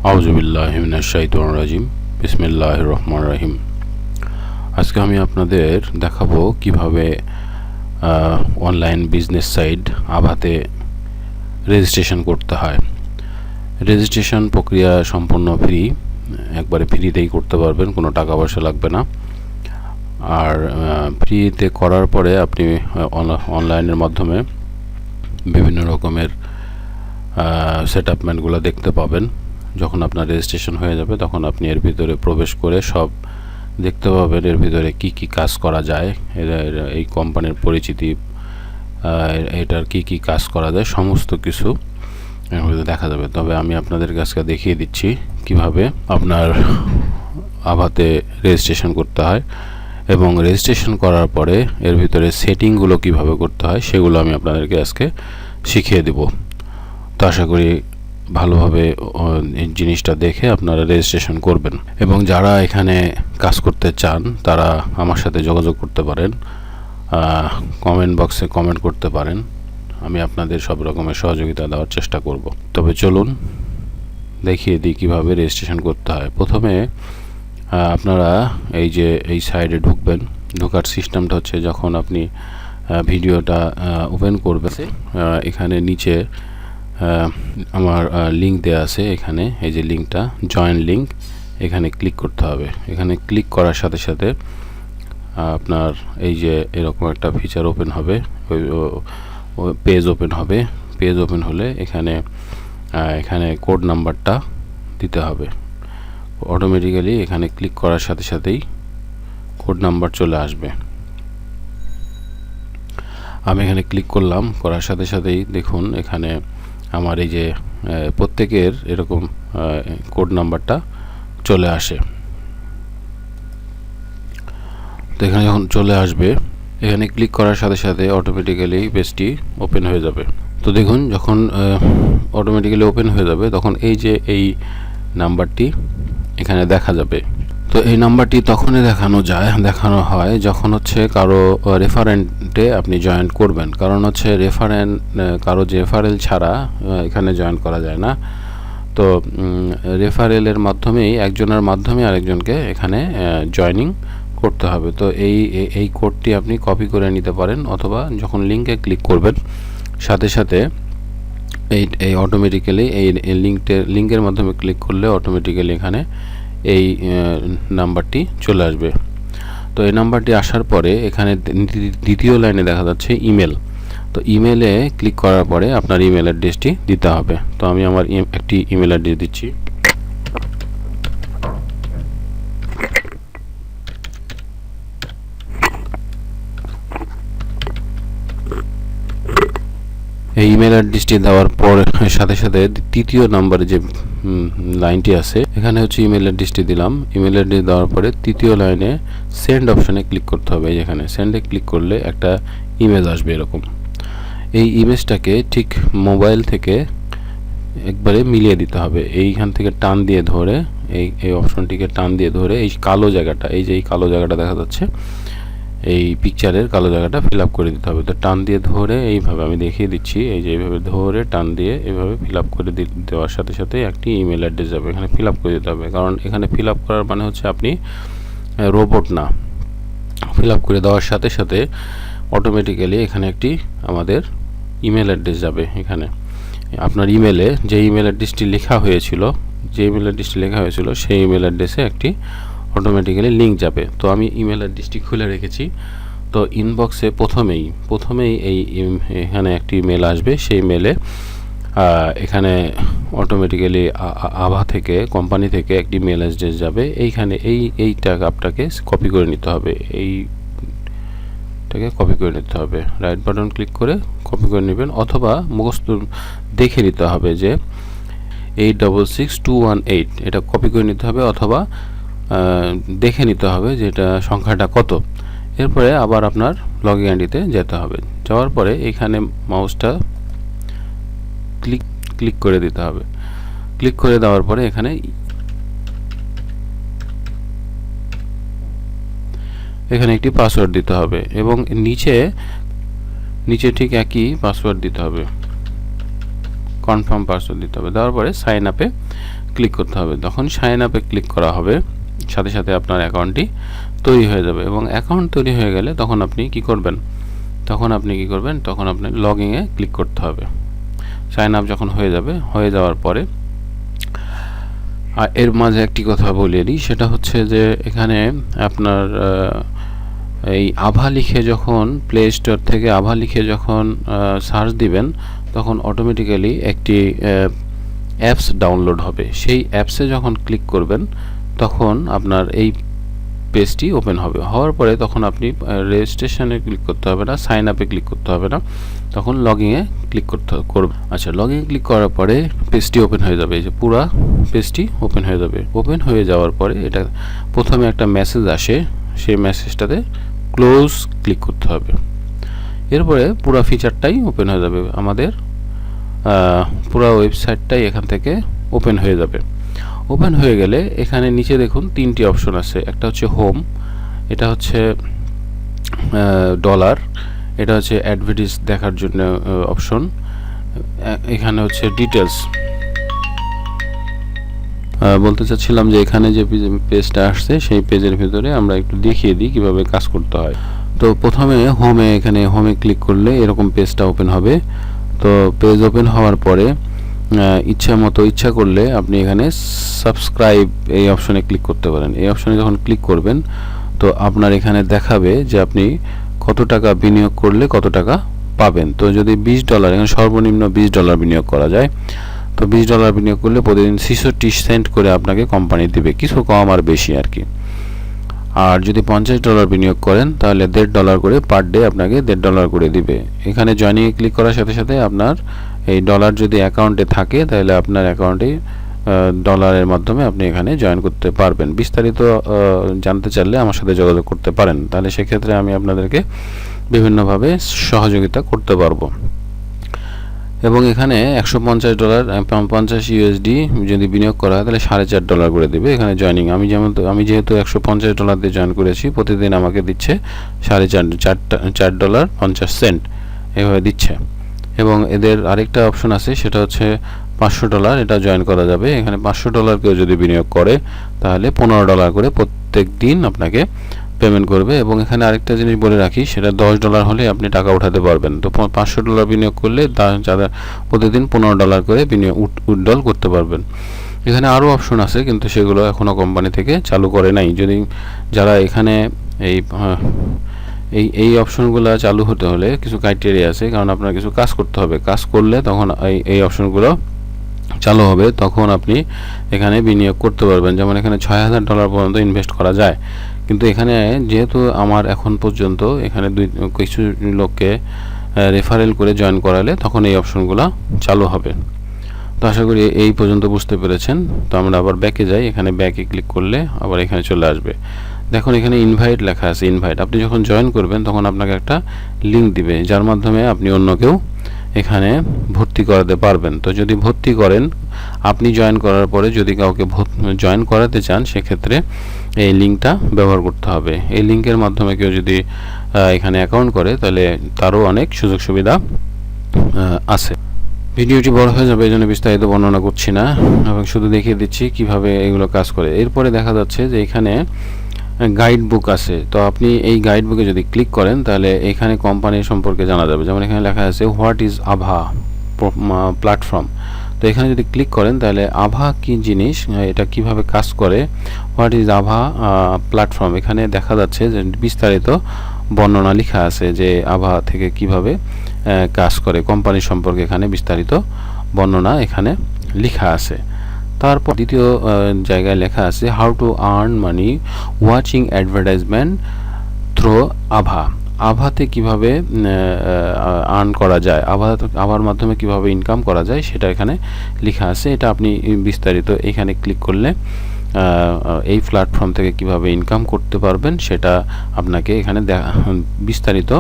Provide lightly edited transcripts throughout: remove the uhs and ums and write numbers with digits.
আউযুবিল্লাহি মিনাশ শাইতানির রাজিম। বিসমিল্লাহির রহমানির রহিম। আজকে আমি আপনাদের দেখাবো কিভাবে অনলাইন বিজনেস সাইট আভাতে রেজিস্ট্রেশন করতে হয়। রেজিস্ট্রেশন প্রক্রিয়া সম্পূর্ণ ফ্রি, একবারে ফ্রিতেই করতে পারবেন, কোনো টাকা পয়সা লাগবে না। আর ফ্রিতে করার পরে আপনি অনলাইনের মাধ্যমে বিভিন্ন রকমের সেটআপমেন্টগুলো দেখতে পাবেন। যখন আপনার রেজিস্ট্রেশন হয়ে যাবে তখন আপনি এর ভিতরে প্রবেশ করে সব দেখতে পাবেন এর ভিতরে কি কি কাজ করা যায়, এই কোম্পানির পরিচিতি, এটার কি কি কাজ করা যায় সমস্ত কিছু এর ভিতরে দেখা যাবে। তবে আমি আপনাদের কাছে দেখিয়ে দিচ্ছি কিভাবে আপনার আভাতে রেজিস্ট্রেশন করতে হয় এবং রেজিস্ট্রেশন করার পরে এর ভিতরে সেটিংগুলো কিভাবে করতে হয় সেগুলো আমি আপনাদেরকে আজকে শিখিয়ে দেব। তো আশা করি ভালোভাবে এই জিনিসটা দেখে আপনারা রেজিস্ট্রেশন করবেন এবং যারা এখানে কাজ করতে চান তারা আমার সাথে যোগাযোগ করতে পারেন, কমেন্ট বক্সে কমেন্ট করতে পারেন। আমি আপনাদের সব রকমের সহযোগিতা দেওয়ার চেষ্টা করব। তবে চলুন দেখিয়ে দিই কীভাবে রেজিস্ট্রেশন করতে হয়। প্রথমে আপনারা এই সাইডে ঢুকবেন। ঢোকার সিস্টেমটা হচ্ছে যখন আপনি ভিডিওটা ওপেন করবেন, এখানে নিচে আমার লিঙ্ক দেওয়া আছে, এখানে এই যে লিঙ্কটা জয়েন লিঙ্ক, এখানে ক্লিক করতে হবে। এখানে ক্লিক করার সাথে সাথে আপনার এই যে এরকম একটা ফিচার ওপেন হবে, পেজ ওপেন হবে। পেজ ওপেন হলে এখানে কোড নাম্বারটা দিতে হবে। অটোমেটিক্যালি এখানে ক্লিক করার সাথে সাথেই কোড নাম্বার চলে আসবে। আমি এখানে ক্লিক করলাম, করার সাথে সাথেই দেখুন এখানে আমার এই যে প্রত্যেকের এরকম কোড নাম্বারটা চলে আসে। তো এখানে যখন চলে আসবে এখানে ক্লিক করার সাথে সাথে অটোমেটিক্যালি পেজটি ওপেন হয়ে যাবে। তো দেখুন যখন অটোমেটিক্যালি ওপেন হয়ে যাবে তখন এই যে এই নাম্বারটি এখানে দেখা যাবে। তো এই নাম্বারটি তখনই দেখানো হয় যখন হচ্ছে কারো রেফারেন্টে আপনি জয়েন করবেন। কারণ হচ্ছে কারো রেফারেল ছাড়া এখানে জয়েন করা যায় না। তো রেফারেলের মাধ্যমেই একজনের মাধ্যমে আরেকজনকে এখানে জয়েনিং করতে হবে। তো এই কোডটি আপনি কপি করে নিতে পারেন, অথবা যখন লিঙ্কে ক্লিক করবেন সাথে সাথে এই অটোমেটিক্যালি এই লিঙ্কের মাধ্যমে ক্লিক করলে অটোমেটিক্যালি এখানে এই নাম্বারটি চলে আসবে। তো এই নাম্বারটি আসার পরে এখানে দ্বিতীয় লাইনে দেখা যাচ্ছে ইমেল। তো ইমেলে ক্লিক করার পরে আপনার ইমেল অ্যাড্রেসটি দিতে হবে। তো আমি আমার একটি ইমেল অ্যাড্রেস দিচ্ছি। এই ইমেল অ্যাড্রেসটি দেওয়ার পর সাথে সাথে তৃতীয় নাম্বারে যে লাইনটি আছে এখানে হচ্ছে ইমেল অ্যাড্রেসটি দিলাম। ইমেল অ্যাড্রেস দেওয়ার পরে তৃতীয় লাইনে সেন্ড অপশানে ক্লিক করতে হবে। এখানে সেন্ডে ক্লিক করলে একটা ইমেজ আসবে এরকম। এই ইমেজটাকে ঠিক মোবাইল থেকে একবারে মিলিয়ে দিতে হবে। এইখান থেকে টান দিয়ে ধরে এই অপশনটিকে টান দিয়ে ধরে এই কালো জায়গাটা, এই কালো জায়গাটা দেখা যাচ্ছে, এই পিকচারের কালো জায়গাটা ফিল আপ করে দিতে হবে। তো টান দিয়ে ধরে এইভাবে আমি দেখিয়ে দিচ্ছি, এই যে এইভাবে ধরে টান দিয়ে এইভাবে ফিল আপ করে দেওয়ার সাথে সাথে একটি ইমেল অ্যাড্রেস যাবে, এখানে ফিল আপ করে দিতে হবে। কারণ এখানে ফিল আপ করার মানে হচ্ছে আপনি রোবট না। ফিল আপ করে দেওয়ার সাথে সাথে অটোমেটিক্যালি এখানে একটি আমাদের ইমেল অ্যাড্রেস যাবে। এখানে আপনার ইমেলে যে ইমেল অ্যাড্রেসটি লেখা হয়েছিল সেই ইমেল অ্যাড্রেসে একটি অটোমেটিক্যালি লিঙ্ক যাবে। তো আমি ইমেল অ্যাড্রেসটি খুলে রেখেছি। তো ইনবক্সে প্রথমেই এখানে একটি মেল আসবে। সেই মেলে এখানে অটোমেটিক্যালি আভা থেকে, কোম্পানি থেকে একটি মেল অ্যাড্রেস যাবে। এইখানে এইটা আপনাকে কপি করে নিতে হবে, এইটাকে কপি করে নিতে হবে। রাইট বাটন ক্লিক করে কপি করে নেবেন, অথবা মুখস্থ দেখে নিতে হবে যে 866218 এটা কপি করে নিতে হবে, অথবা দেখে নিতে হবে যে এটা সংখ্যাটা কত। এরপরে আবার আপনার লগইন আইডিতে যেতে হবে। যাওয়ার পরে এখানে মাউসটা ক্লিক করে দিতে হবে। ক্লিক করে দেওয়ার পরে এখানে একটি পাসওয়ার্ড দিতে হবে এবং নিচে ঠিক একই পাসওয়ার্ড দিতে হবে, কনফার্ম পাসওয়ার্ড দিতে হবে। দেওয়ার পরে সাইন আপে ক্লিক করতে হবে। তখন সাইন আপে ক্লিক করা হবে, সাথে সাথে আপনার অ্যাকাউন্টটি তৈরি হয়ে যাবে। এবং অ্যাকাউন্ট তৈরি হয়ে গেলে তখন আপনি কি করবেন, তখন আপনি লগইনে ক্লিক করতে হবে। সাইন আপ যখন হয়ে যাবে, হয়ে যাওয়ার পরে এর মাঝে একটি কথা বলিয়ে দিই, সেটা হচ্ছে যে এখানে আপনার এই আভা লিখে যখন প্লে স্টোর থেকে আভা লিখে যখন সার্চ দিবেন, তখন অটোমেটিক্যালি একটি অ্যাপস ডাউনলোড হবে। সেই অ্যাপসে যখন ক্লিক করবেন তখন আপনার এই পেজটি ওপেন হবে। হওয়ার পরে তখন আপনি রেজিস্ট্রেশনে ক্লিক করতে হবে না, সাইন আপে ক্লিক করতে হবে না, তখন লগইনে ক্লিক করবেন। আচ্ছা, লগইনে ক্লিক করার পরে পেজটি ওপেন হয়ে যাবে। এই যে পুরা পেজটি ওপেন হয়ে যাবে। ওপেন হয়ে যাওয়ার পরে এটা প্রথমে একটা মেসেজ আসে, সেই মেসেজটাতে ক্লোজ ক্লিক করতে হবে। এরপরে পুরো ফিচারটাই ওপেন হয়ে যাবে, আমাদের পুরো ওয়েবসাইটটাই এখান থেকে ওপেন হয়ে যাবে। ওপেন হয়ে গেলে এখানে নিচে দেখুন তিনটি অপশন আছে। একটা হচ্ছে হোম, এটা হচ্ছে ডলার, এটা হচ্ছে অ্যাডভার্টাইজ দেখার জন্য অপশন, এখানে হচ্ছে ডিটেলস। বলতে চাচ্ছিলাম যে এখানে যে পেজটা আসছে সেই পেজের ভিতরে আমরা একটু দেখিয়ে দিই কিভাবে কাজ করতে হয়। তো প্রথমে এখানে হোমে ক্লিক করলে এরকম পেজটা ওপেন হবে। তো পেজ ওপেন হওয়ার পরে ইচ্ছা করলে আপনি এখানে সাবস্ক্রাইব এই অপশনে ক্লিক করতে পারেন। এই অপশনে যখন ক্লিক করবেন তো আপনার এখানে দেখাবে যে আপনি কত টাকা বিনিয়োগ করলে কত টাকা পাবেন। তো যদি $20, এখানে সর্বনিম্ন $20 বিনিয়োগ করা যায়, তো $20 বিনিয়োগ করলে প্রতিদিন 66 সেন্ট করে আপনাকে কোম্পানি দিবে, কিছু কম আর বেশি আর কি। আর যদি $50 বিনিয়োগ করেন তাহলে $1.50 করে পার ডে আপনাকে $1.50 করে দিবে। এখানে জয়েনিংয়ে ক্লিক করার সাথে সাথে আপনার এই ডলার যদি অ্যাকাউন্টে থাকে তাহলে আপনার অ্যাকাউন্টে ডলারের মাধ্যমে আপনি এখানে জয়েন করতে পারবেন। বিস্তারিত জানতে চাইলে আমার সাথে যোগাযোগ করতে পারেন, তাহলে সেক্ষেত্রে আমি আপনাদেরকে বিভিন্নভাবে সহযোগিতা করতে পারবো। এবং এখানে $150 50 USD যদি বিনিয়োগ করা হয় তাহলে $4.5 করে দেবে এখানে জয়েনিং। আমি যেহেতু $150 দিয়ে জয়েন করেছি, প্রতিদিন আমাকে দিচ্ছে $4.50 এভাবে দিচ্ছে। এবং এদের আরেকটা অপশন আছে, সেটা হচ্ছে $500, এটা জয়েন করা যাবে। এখানে $500 কেউ যদি বিনিয়োগ করে তাহলে $15 করে প্রত্যেক দিন আপনাকে পেমেন্ট করবে। এবং এখানে আরেকটা জিনিস বলে রাখি, সেটা $10 হলে আপনি টাকা উঠাতে পারবেন। তো $500 বিনিয়োগ করলে যাদের প্রতিদিন $15 করে বিনিয়োগ উইথড্রল করতে পারবেন। এখানে আরও অপশন আছে কিন্তু সেগুলো এখনও কোম্পানি থেকে চালু করে নাই। যদি যারা এখানে এই অপশনগুলো চালু হতে হলে কিছু ক্রাইটেরিয়া আছে, কারণ আপনার কিছু কাজ করতে হবে। কাজ করলে তখন এই অপশনগুলো চালু হবে, তখন আপনি এখানে বিনিয়োগ করতে পারবেন। যেমন এখানে $6000 পর্যন্ত ইনভেস্ট করা যায়। কিন্তু এখানে যেহেতু আমার এখন পর্যন্ত এখানে কিছু লোককে রেফারেল করে জয়েন করালে তখন এই অপশনগুলো চালু হবে। তো আশা করি এই পর্যন্ত বুঝতে পেরেছেন। তো আমরা আবার ব্যাকে যাই, এখানে ব্যাকে ক্লিক করলে আবার এখানে চলে আসবে। দেখুন এখানে ইনভাইট লেখা আছে। ইনভাইট, আপনি যখন জয়েন করবেন তখন আপনাকে একটা লিঙ্ক দিবে, যার মাধ্যমে আপনি অন্যকেও এখানে ভর্তি করাতে পারবেন। তো যদি ভর্তি করেন, আপনি জয়েন করার পরে যদি কাউকে জয়েন করাতে চান, সেক্ষেত্রে এই লিঙ্কটা ব্যবহার করতে হবে। এই লিঙ্কের মাধ্যমে কেউ যদি এখানে অ্যাকাউন্ট করে তাহলে তারও অনেক সুযোগ সুবিধা আছে। ভিডিওটি বড় হয়ে যাবে, এই জন্য বিস্তারিত বর্ণনা করছি না, এবং শুধু দেখিয়ে দিচ্ছি কিভাবে এগুলো কাজ করে। এরপরে দেখা যাচ্ছে যে এখানে গাইড বুক আছে। তো আপনি এই গাইড বুকে যদি ক্লিক করেন তাহলে এখানে কোম্পানির সম্পর্কে জানা যাবে। যেমন এখানে লেখা আছে হোয়াট ইজ আভা প্ল্যাটফর্ম। তো এখানে যদি ক্লিক করেন তাহলে আভা কি জিনিস, এটা কিভাবে কাজ করে, হোয়াট ইজ আভা প্ল্যাটফর্ম, এখানে দেখা যাচ্ছে যে বিস্তারিত বর্ণনা লেখা আছে যে আভা থেকে কিভাবে কাজ করে, কোম্পানির সম্পর্কে এখানে বিস্তারিত বর্ণনা এখানে লেখা আছে। তারপর দ্বিতীয় জায়গায় লেখা আছে how to earn money watching advertisement through আভা। আভাতে কিভাবে আর্ন করা যায়, আভার মাধ্যমে কিভাবে ইনকাম করা যায় সেটা এখানে লেখা আছে। এটা আপনি বিস্তারিত এখানে ক্লিক করলে এই প্ল্যাটফর্ম থেকে কিভাবে ইনকাম করতে পারবেন সেটা আপনাকে এখানে বিস্তারিত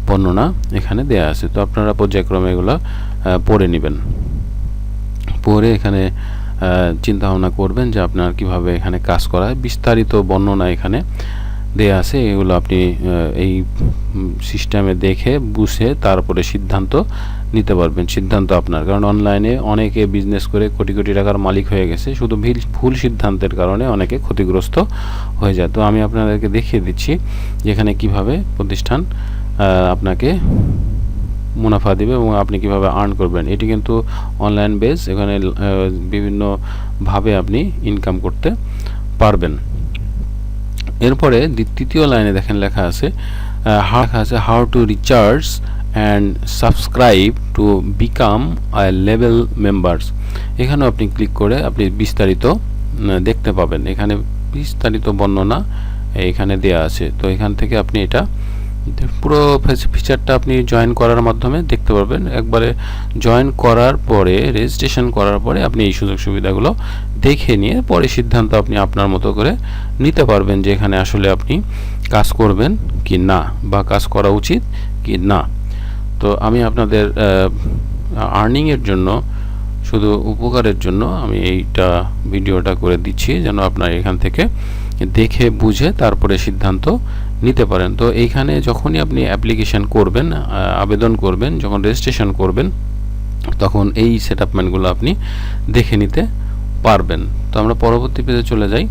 বর্ণনা এখানে দেয়া আছে। তো আপনারা পর্যায়ক্রমে এগুলো পড়ে নেবেন, পড়ে এখানে চিন্তা ভাবনা করবেন যে আপনার কিভাবে এখানে কাজ করা হয়। বিস্তারিত বর্ণনা এখানে দেয়া আছে, এগুলো আপনি এই সিস্টেমে দেখে বুঝে তারপরে সিদ্ধান্ত নিতে পারবেন। সিদ্ধান্ত আপনার, কারণ অনলাইনে অনেকে বিজনেস করে কোটি কোটি টাকার মালিক হয়ে গেছে, শুধু ভুল সিদ্ধান্তের কারণে অনেকে ক্ষতিগ্রস্ত হয়ে যায়। তো আমি আপনাদেরকে দেখিয়ে দিচ্ছি যেখানে কিভাবে প্রতিষ্ঠান আপনাকে মুনাফা দিবে এবং আপনি কিভাবে আর্ন করবেন। এটি কিন্তু অনলাইন বেস, এখানে বিভিন্নভাবে আপনি ইনকাম করতে পারবেন। এরপরে তৃতীয় লাইনে দেখেন লেখা আছে how to recharge and subscribe to become a level members. এখানেও আপনি ক্লিক করে আপনি বিস্তারিত দেখতে পাবেন। এখানে বিস্তারিত বর্ণনা এখানে দেয়া আছে। তো এখান থেকে আপনি এটা পুরো ফিচারটা আপনি জয়েন করার মাধ্যমে দেখতে পারবেন। একবারে জয়েন করার পরে, রেজিস্ট্রেশন করার পরে আপনি এই সুযোগ সুবিধাগুলো দেখে নিয়ে পরে সিদ্ধান্ত আপনি আপনার মতো করে নিতে পারবেন যে এখানে আসলে আপনি কাজ করবেন কি না, বা কাজ করা উচিত কি না। তো আমি আপনাদের আর্নিংয়ের জন্য, শুধু উপকারের জন্য আমি এইটা ভিডিওটা করে দিচ্ছি, যেন আপনার এখান থেকে দেখে বুঝে তারপরে সিদ্ধান্ত নিতে পারেন। তো এইখানে যখনই আপনি অ্যাপ্লিকেশন করবেন, আবেদন করবেন, যখন রেজিস্ট্রেশন করবেন, তখন এই সেটআপমেন্টগুলো আপনি দেখে নিতে পারবেন। তো আমরা পরবর্তী পেজে চলে যাই।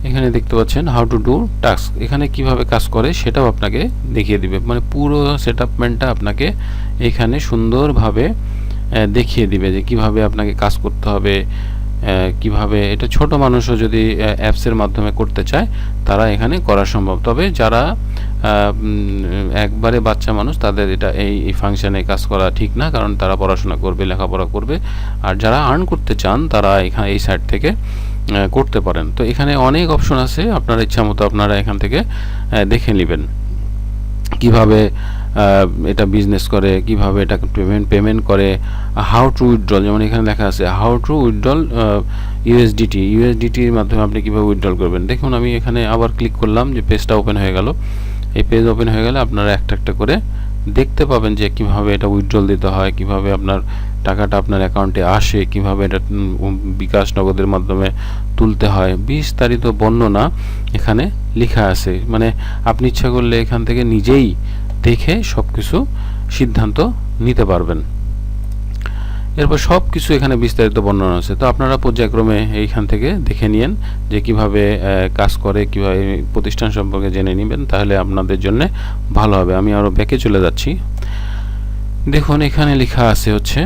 এখানে দেখতে পাচ্ছেন হাউ টু ডু টাস্ক। এখানে কিভাবে কাজ করে সেটাও আপনাকে দেখিয়ে দিবে, মানে পুরো সেটআপমেন্টটা আপনাকে এখানে সুন্দরভাবে দেখিয়ে দিবে যে কিভাবে আপনাকে কাজ করতে হবে, কিভাবে। এটা ছোট মানুষও যদি অ্যাপসের মাধ্যমে করতে চায় তারা এখানে করা সম্ভব। তবে যারা একবারে বাচ্চা মানুষ, তাদের এটা এই ফাংশনে কাজ করা ঠিক না, কারণ তারা পড়াশোনা করবে, লেখাপড়া করবে। আর যারা আর্ন করতে চান তারা এখানে এই সাইট থেকে করতে পারেন। তো এখানে অনেক অপশন আছে, আপনার ইচ্ছা মতো আপনারা এখান থেকে দেখে নেবেন কিভাবে এটা বিজনেস করে, কিভাবে এটা পেমেন্ট করে, হাউ টু উইথড্রল। যেমন এখানে লেখা আছে হাউ টু উইথড্রল ইউএসডিটির মাধ্যমে আপনি কিভাবে উইথড্রল করবেন। দেখুন আমি এখানে আবার ক্লিক করলাম, যে পেজটা ওপেন হয়ে গেল। এই পেজ ওপেন হয়ে গেলে আপনারা একটা একটা করে দেখতে পাবেন যে কিভাবে এটা উইথড্রল দিতে হয়, কিভাবে আপনার টাকাটা আপনার অ্যাকাউন্টে আসে, কিভাবে এটা বিকাশ নগদের মাধ্যমে তুলতে হয়। বিস্তারিত বর্ণনা এখানে লেখা আছে, মানে আপনি ইচ্ছা করলে এখান থেকে নিজেই দেখে সব কিছু সিদ্ধান্ত নিতে পারবেন। এরপর সব কিছু এখানে বিস্তারিত বর্ণনা আছে। তো আপনারা পর্যায়ক্রমে এইখান থেকে দেখে নিন যে কিভাবে কাজ করে, কিভাবে প্রতিষ্ঠান সম্পর্কে জেনে নেবেন, তাহলে আপনাদের জন্য ভালো হবে। আমি আরও ব্যাকে চলে যাচ্ছি। দেখুন এখানে লেখা আছে হচ্ছে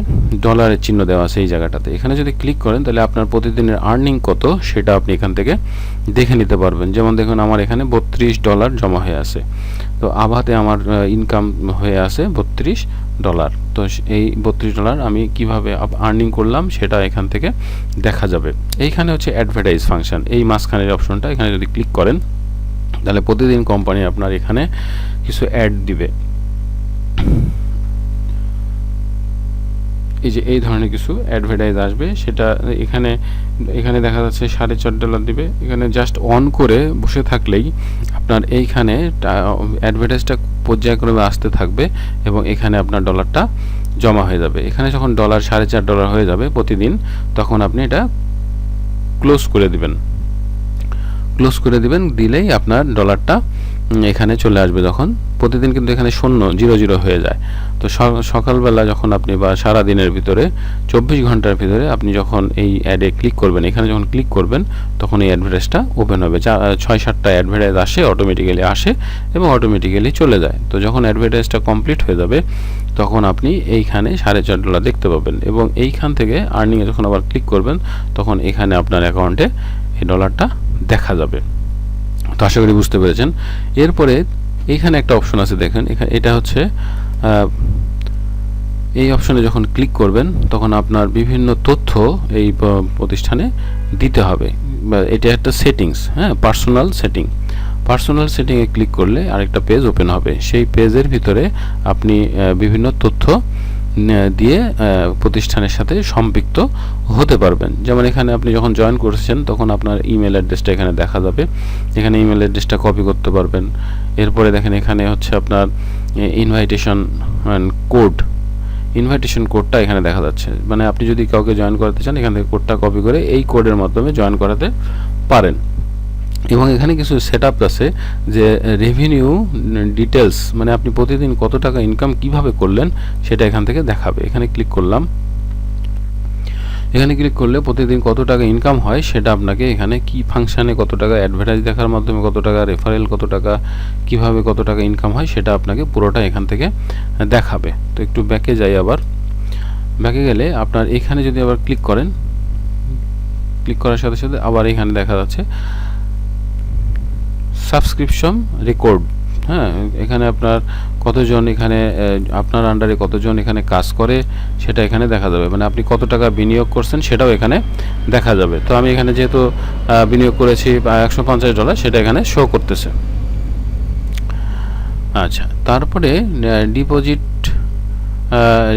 ডলারের চিহ্ন দেওয়া আছে এই জায়গাটাতে। এখানে যদি ক্লিক করেন তাহলে আপনার প্রতিদিনের আর্নিং কত সেটা আপনি এখান থেকে দেখে নিতে পারবেন। যেমন দেখুন আমার এখানে $32 জমা হয়ে আছে। তো আভাতে আমার ইনকাম হয়ে আছে $32। তো এই $32 আমি কিভাবে আর্নিং করলাম সেটা এখান থেকে দেখা যাবে। এইখানে হচ্ছে অ্যাডভার্টাইজ ফাংশন, এই মাঝখানের অপশনটা এখানে যদি ক্লিক করেন তাহলে প্রতিদিন কোম্পানি আপনার এখানে কিছু অ্যাড দিবে। এই যে এই ধরনের কিছু অ্যাডভার্টাইজ আসবে, সেটা এখানে দেখা যাচ্ছে $4.5 দিবে। এখানে জাস্ট অন করে বসে থাকলেই আপনার এইখানে অ্যাডভার্টাইজটা পর্যায়ক্রমে আসতে থাকবে এবং এখানে আপনার ডলারটা জমা হয়ে যাবে। এখানে যখন $4.5 হয়ে যাবে প্রতিদিন, তখন আপনি এটা ক্লোজ করে দিবেন। দিলেই আপনার ডলারটা এখানে চলে আসবে। যখন প্রতিদিন কিন্তু এখানে 0 হয়ে যায়। তো সকালবেলা যখন আপনি বা সারা দিনের ভিতরে 24 ঘন্টার ভিতরে আপনি যখন এই অ্যাডে ক্লিক করবেন, এখানে যখন ক্লিক করবেন তখন এই অ্যাডভার্টাইজটা ওপেন হবে। 6-7টা অ্যাডভার্টাইজ অটোমেটিক্যালি আসে এবং অটোমেটিক্যালি চলে যায়। তো যখন অ্যাডভার্টাইজটা কমপ্লিট হয়ে যাবে তখন আপনি এইখানে $4.5 দেখতে পাবেন এবং এইখান থেকে আর্নিংয়ে যখন আবার ক্লিক করবেন তখন এখানে আপনার অ্যাকাউন্টে এই ডলারটা দেখা যাবে। তো আশা করি বুঝতে পেরেছেন। এরপরে এইখানে একটা অপশন আছে, দেখেন এটা হচ্ছে এই অপশনে যখন ক্লিক করবেন তখন আপনার বিভিন্ন তথ্য এই প্রতিষ্ঠানে দিতে হবে। এটা একটা সেটিংস, হ্যাঁ, পার্সোনাল সেটিংয়ে ক্লিক করলে আরেকটা পেজ ওপেন হবে। সেই পেজের ভিতরে আপনি বিভিন্ন তথ্য দিয়ে প্রতিষ্ঠানের সাথে সম্পৃক্ত হতে পারবেন। যেমন এখানে আপনি যখন জয়েন করছেন তখন আপনার ইমেল অ্যাড্রেসটা এখানে দেখা যাবে। এখানে ইমেল অ্যাড্রেসটা কপি করতে পারবেন। এরপরে দেখেন এখানে হচ্ছে আপনার ইনভাইটেশন কোডটা এখানে দেখা যাচ্ছে। মানে আপনি যদি কাউকে জয়েন করাতে চান এখান থেকে কোডটা কপি করে এই কোডের মাধ্যমে জয়েন করাতে পারেন। এবং এখানে কিছু সেটআপ আছে যে রেভিনিউ ডিটেলস, মানে আপনি প্রতিদিন কত টাকা ইনকাম কিভাবে করলেন সেটা এখান থেকে দেখাবে। এখানে ক্লিক করলাম। এখানে ক্লিক করলে প্রতিদিন কত টাকা ইনকাম হয় সেটা আপনাকে এখানে কি ফাংশানে কত টাকা, অ্যাডভার্টাইজ দেখার মাধ্যমে কত টাকা, রেফারেল কত টাকা, কিভাবে কত টাকা ইনকাম হয় সেটা আপনাকে পুরোটা এখান থেকে দেখাবে। তো একটু ব্যাকে যাই, আবার ব্যাকে গেলে আপনার এখানে যদি আবার ক্লিক করেন, ক্লিক করার সাথে সাথে আবার এখানে দেখা যাচ্ছে সাবস্ক্রিপশন রেকর্ড। হ্যাঁ, এখানে আপনার কতজন এখানে আপনার আন্ডারে কতজন এখানে কাজ করে সেটা এখানে দেখা যাবে, মানে আপনি কত টাকা বিনিয়োগ করছেন সেটাও এখানে দেখা যাবে। তো আমি এখানে যেহেতু বিনিয়োগ করেছি $150 সেটা এখানে শো করতেছে। আচ্ছা, তারপরে ডিপোজিট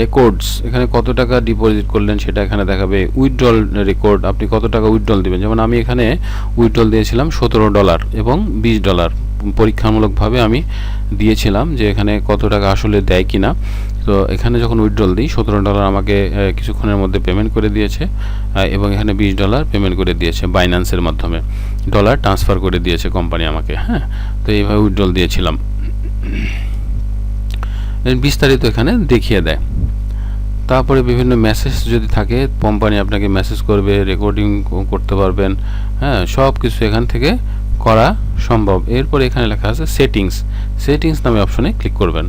রেকর্ডস, এখানে কত টাকা ডিপোজিট করলেন সেটা এখানে দেখাবে। উইথড্রল রেকর্ড, আপনি কত টাকা উইথড্রল দিবেন, যেমন আমি এখানে উইথড্রল দিয়েছিলাম $17 এবং $20 পরীক্ষামূলকভাবে আমি দিয়েছিলাম যে এখানে কত টাকা আসলে দেয় কিনা। তো এখানে যখন উইথড্রল দিই $17 আমাকে কিছুক্ষণের মধ্যে পেমেন্ট করে দিয়েছে এবং এখানে $20 পেমেন্ট করে দিয়েছে বাইন্যান্সের মাধ্যমে, ডলার ট্রান্সফার করে দিয়েছে কোম্পানি আমাকে। হ্যাঁ, তো এইভাবে উইথড্রল দিয়েছিলাম। বিস্তারিত এখানে দেখিয়ে দেয়। তারপরে বিভিন্ন মেসেজ যদি থাকে, কোম্পানি আপনাকে মেসেজ করবে, রেকর্ডিং করতে পারবেন। হ্যাঁ, সব কিছু এখান থেকে করা সম্ভব। এরপরে এখানে লেখা আছে সেটিংস। সেটিংস নামে অপশনে ক্লিক করবেন।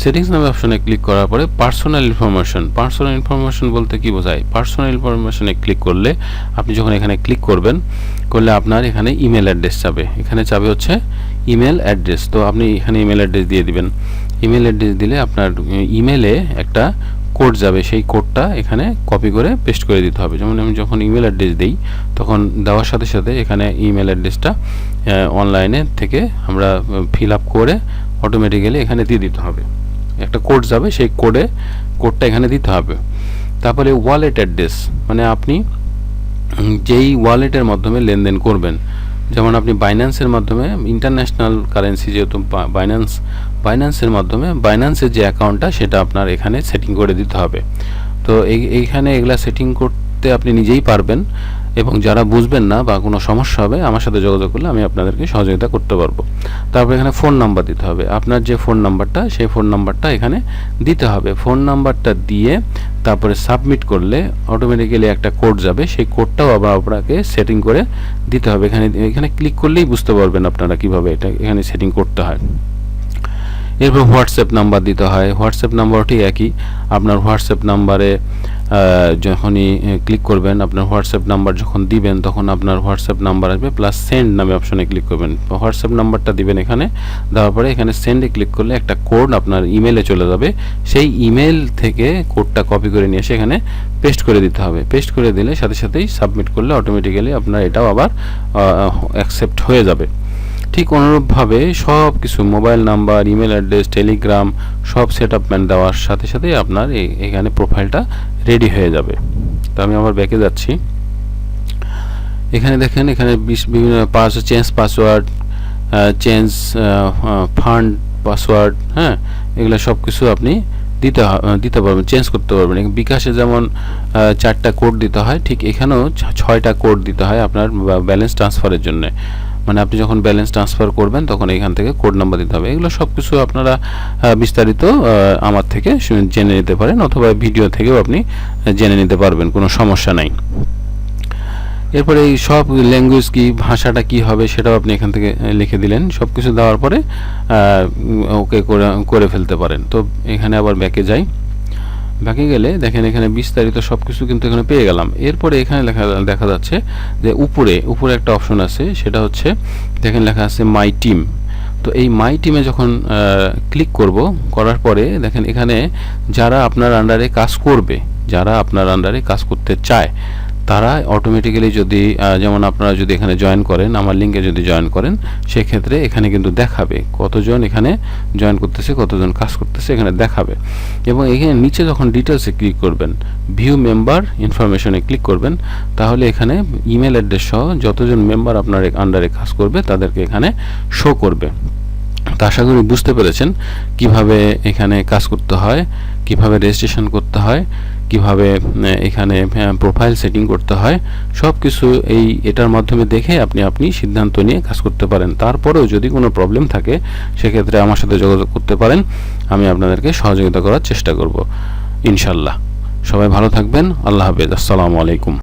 সেটিংস নামে অপশনে ক্লিক করার পরে পার্সোনাল ইনফরমেশন। পার্সোনাল ইনফরমেশন বলতে কি বোঝায়? পার্সোনাল ইনফরমেশনে ক্লিক করলে আপনি যখন এখানে ক্লিক করবেন, করলে আপনার এখানে ইমেল অ্যাড্রেস চাবে। এখানে চাবে হচ্ছে ইমেল অ্যাড্রেস। তো আপনি এখানে ইমেল অ্যাড্রেস দিয়ে দিবেন। ইমেল অ্যাড্রেস দিলে আপনার ইমেলে একটা কোড যাবে, সেই কোডটা এখানে কপি করে পেস্ট করে দিতে হবে। যেমন আমি যখন ইমেল অ্যাড্রেস দিই তখন দেওয়ার সাথে সাথে এখানে ইমেল অ্যাড্রেসটা অনলাইনে থেকে আমরা ফিল আপ করে অটোমেটিক্যালি এখানে দিয়ে দিতে হবে। একটা কোড যাবে, সেই কোডটা এখানে দিতে হবে। তারপরে ওয়ালেট অ্যাড্রেস, মানে আপনি যেই ওয়ালেটের মাধ্যমে লেনদেন করবেন, যেমন আপনি বাইন্যান্সের মাধ্যমে, ইন্টারন্যাশনাল কারেন্সি যেহেতু বাইন্যান্সের মাধ্যমে বাইন্যান্সের যে অ্যাকাউন্টটা সেটা আপনার এখানে সেটিং করে দিতে হবে। তো এইখানে এগুলা সেটিং করতে আপনি নিজেই পারবেন, এবং যারা বুঝবেন না বা কোনো সমস্যা হবে আমার সাথে যোগাযোগ করলে আমি আপনাদেরকে সহযোগিতা করতে পারবো। তারপর এখানে ফোন নাম্বার দিতে হবে। আপনার যে ফোন নাম্বারটা, সেই ফোন নাম্বারটা এখানে দিতে হবে। ফোন নাম্বারটা দিয়ে তারপরে সাবমিট করলে অটোমেটিক্যালি একটা কোড যাবে, সেই কোডটাও আবার আপনাকে সেটিং করে দিতে হবে। এখানে ক্লিক করলেই বুঝতে পারবেন আপনারা কিভাবে এটা এখানে সেটিং করতে হয়। এরপর হোয়াটসঅ্যাপ নাম্বার দিতে হয়। হোয়াটসঅ্যাপ নাম্বারও ঠিক একই। আপনার হোয়াটসঅ্যাপ নাম্বারে যখনই ক্লিক করবেন, আপনার হোয়াটসঅ্যাপ নাম্বার যখন দিবেন তখন আপনার হোয়াটসঅ্যাপ নাম্বার আসবে, প্লাস সেন্ড নামে অপশনে ক্লিক করবেন। হোয়াটসঅ্যাপ নাম্বারটা দিবেন এখানে, দেওয়ার পরে এখানে সেন্ডে ক্লিক করলে একটা কোড আপনার ইমেলে চলে যাবে। সেই ইমেল থেকে কোডটা কপি করে নিয়ে এসে এখানে পেস্ট করে দিতে হবে। পেস্ট করে দিলে সাথে সাথেই সাবমিট করলে অটোমেটিক্যালি আপনার এটাও আবার অ্যাকসেপ্ট হয়ে যাবে। ঠিক অনুরূপভাবে সব কিছু, mobile number, email address, Telegram, সব সেটআপমেন্ট দেওয়ার সাথে সাথেই আপনার এখানে প্রোফাইলটা রেডি হয়ে যাবে। তো আমি আবার ব্যাকে যাচ্ছি। এখানে দেখেন, এখানে বিভিন্ন change password, change fund password, হ্যাঁ, এগুলো সব কিছু আপনি দিতে পারবেন, চেঞ্জ করতে পারবেন। বিকাশে যেমন 4টা কোড দিতে হয়, ঠিক এখানেও 6টা কোড দিতে হয় আপনার ব্যালেন্স ট্রান্সফারের জন্য। মানে আপনি যখন ব্যালেন্স ট্রান্সফার করবেন তখন এখান থেকে কোড নাম্বার দিতে হবে। এগুলো সব কিছু আপনারা বিস্তারিত আমার থেকে জেনে নিতে পারেন, অথবা ভিডিও থেকেও আপনি জেনে নিতে পারবেন, কোনো সমস্যা নাই। এরপরে এই সব ল্যাঙ্গুয়েজ কি, ভাষাটা কি হবে সেটাও আপনি এখান থেকে লিখে দিলেন। সব কিছু দেওয়ার পরে ওকে করে ফেলতে পারেন। তো এখানে আবার ব্যাকে যাই। ব্যাকে গেলে দেখেন এখানে বিস্তারিত সব কিছু কিন্তু এখানে পেয়ে গেলাম। এরপরে এখানে দেখা যাচ্ছে যে উপরে একটা অপশন আছে, সেটা হচ্ছে দেখেন লেখা আছে মাই টিম। তো এই মাই টিমে যখন ক্লিক করার পরে দেখেন এখানে যারা আপনার আন্ডারে কাজ করবে, যারা আপনার আন্ডারে কাজ করতে চায়, তারা অটোমেটিক্যালি যদি যেমন আপনারা যদি এখানে জয়েন করেন, আমার লিঙ্কে যদি জয়েন করেন, সেক্ষেত্রে এখানে কিন্তু দেখাবে কতজন এখানে জয়েন করতেছে, কতজন কাজ করতেছে এখানে দেখাবে। এবং এখানে নিচে যখন ডিটেলসে ক্লিক করবেন, ভিউ মেম্বার ইনফরমেশনে ক্লিক করবেন, তাহলে এখানে ইমেল অ্যাড্রেস সহ যতজন মেম্বার আপনার আন্ডারে কাজ করবে তাদেরকে এখানে শো করবে। তো আশা করি বুঝতে পেরেছেন কিভাবে এখানে কাজ করতে হয়, কিভাবে রেজিস্ট্রেশন করতে হয়, কিভাবে এখানে প্রোফাইল সেটিং করতে হয়, সব কিছু এটার মাধ্যমে দেখে আপনি সিদ্ধান্ত নিয়ে কাজ করতে পারেন। তারপরেও যদি কোনো প্রবলেম থাকে সেক্ষেত্রে আমার সাথে যোগাযোগ করতে পারেন, আমি আপনাদেরকে সহযোগিতা করার চেষ্টা করব ইনশাল্লাহ। সবাই ভালো থাকবেন। আল্লাহ হাফেজ। আসসালামু আলাইকুম।